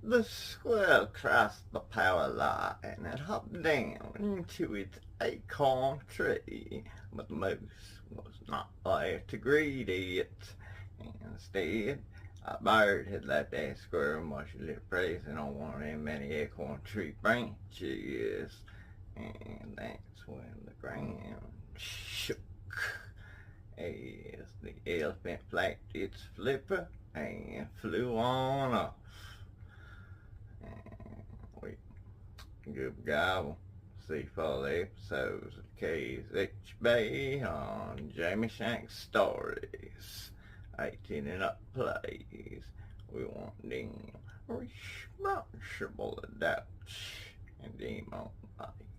The squirrel crossed the power line and hopped down into its acorn tree, but the moose was not there to greet it. Instead, a bird had left that squirrel much a little present on one of them many acorn tree branches, and that's when the ground shook as the elephant flapped its flipper and flew on off. We good gobble. See full episodes of KZHB on Jamie Shank Stories. 18 and up plays. We want them responsible adults and them on life.